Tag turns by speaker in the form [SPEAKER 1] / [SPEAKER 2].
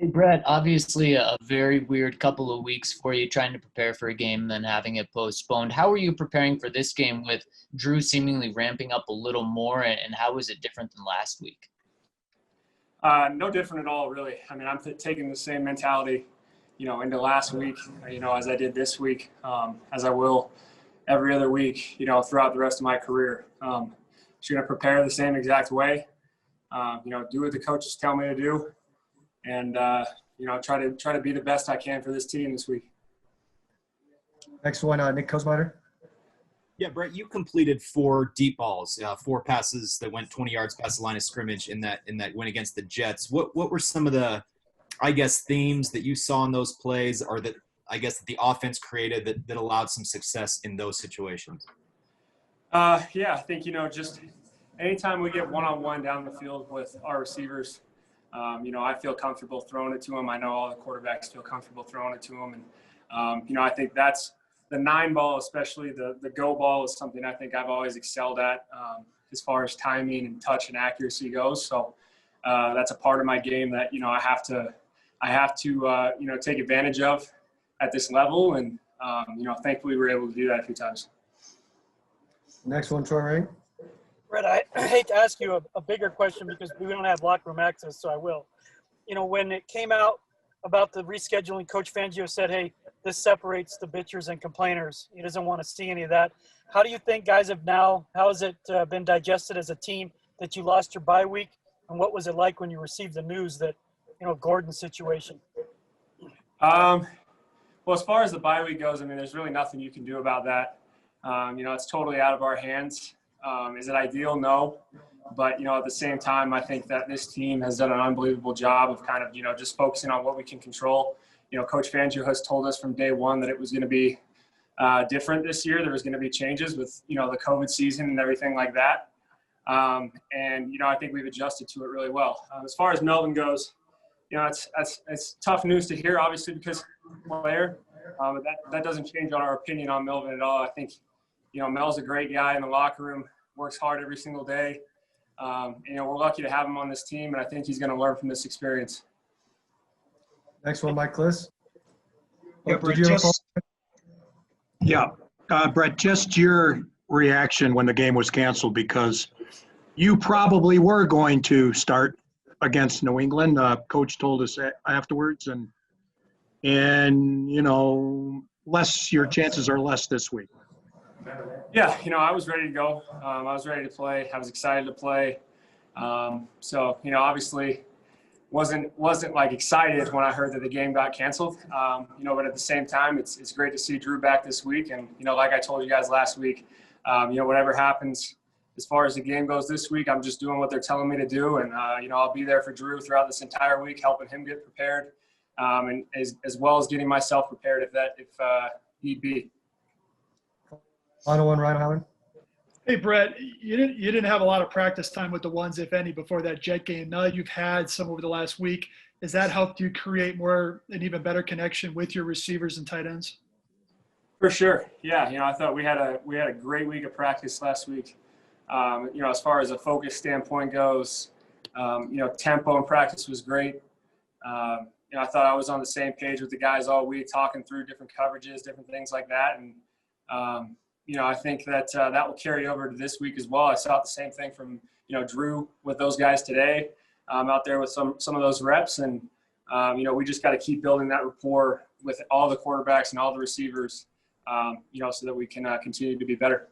[SPEAKER 1] Hey, Brett, obviously a very weird couple of weeks for you trying to prepare for a game and then having it postponed. How are you preparing for this game with Drew seemingly ramping up a little more, and how is it different than last week?
[SPEAKER 2] No different at all, really. I mean, I'm taking the same mentality, into last week, as I did this week, as I will every other week, throughout the rest of my career. Just going to prepare the same exact way, do what the coaches tell me to do, and try to be the best I can for this team this week.
[SPEAKER 3] Next one, Nick Kosmider.
[SPEAKER 4] Yeah, Brett, you completed 4 deep balls, 4 passes that went 20 yards past the line of scrimmage in that win against the Jets. What were some of the, themes that you saw in those plays, or that that the offense created that allowed some success in those situations?
[SPEAKER 2] Yeah, I think just anytime we get one-on-one down the field with our receivers, I feel comfortable throwing it to them. I know all the quarterbacks feel comfortable throwing it to them, and I think that's the 9 ball, especially the go ball, is something I think I've always excelled at as far as timing and touch and accuracy goes. So that's a part of my game that I have to take advantage of at this level, and thankfully we were able to do that a few times.
[SPEAKER 3] Next one, Troy Ring.
[SPEAKER 5] Brett, I hate to ask you a bigger question because we don't have locker room access, so I will. When it came out about the rescheduling, Coach Fangio said, hey, this separates the bitchers and complainers. He doesn't want to see any of that. How do you think guys how has it been digested as a team that you lost your bye week? And what was it like when you received the news that, Gordon's situation?
[SPEAKER 2] Well, as far as the bye week goes, I mean, there's really nothing you can do about that. It's totally out of our hands. Is it ideal? No. But, at the same time, I think that this team has done an unbelievable job of kind of, just focusing on what we can control. Coach Fangio has told us from day one that it was going to be different this year. There was going to be changes with, the COVID season and everything like that. And I think we've adjusted to it really well. As far as Melvin goes, it's tough news to hear, obviously, because player. But that doesn't change our opinion on Melvin at all. I think, Mel's a great guy in the locker room, works hard every single day. We're lucky to have him on this team, and I think he's going to learn from this experience.
[SPEAKER 3] Next one, Mike Kliss.
[SPEAKER 6] Yeah, Brett, just your reaction when the game was canceled, because you probably were going to start against New England. Coach told us afterwards, and your chances are less this week.
[SPEAKER 2] Yeah, I was ready to go. I was ready to play. I was excited to play. So, obviously wasn't like excited when I heard that the game got canceled. But at the same time, it's great to see Drew back this week. And, like I told you guys last week, whatever happens as far as the game goes this week, I'm just doing what they're telling me to do. And, I'll be there for Drew throughout this entire week, helping him get prepared, and as well as getting myself prepared if need be.
[SPEAKER 3] Final one, Ryan Howard.
[SPEAKER 7] Hey, Brett, you didn't have a lot of practice time with the ones, if any, before that Jet game. Now that you've had some over the last week, has that helped you create an even better connection with your receivers and tight ends?
[SPEAKER 2] For sure. Yeah. I thought we had a great week of practice last week. As far as a focus standpoint goes, tempo in practice was great. I thought I was on the same page with the guys all week, talking through different coverages, different things like that. And, I think that will carry over to this week as well. I saw the same thing from, Drew with those guys today, out there with some of those reps. And, we just got to keep building that rapport with all the quarterbacks and all the receivers, so that we can continue to be better.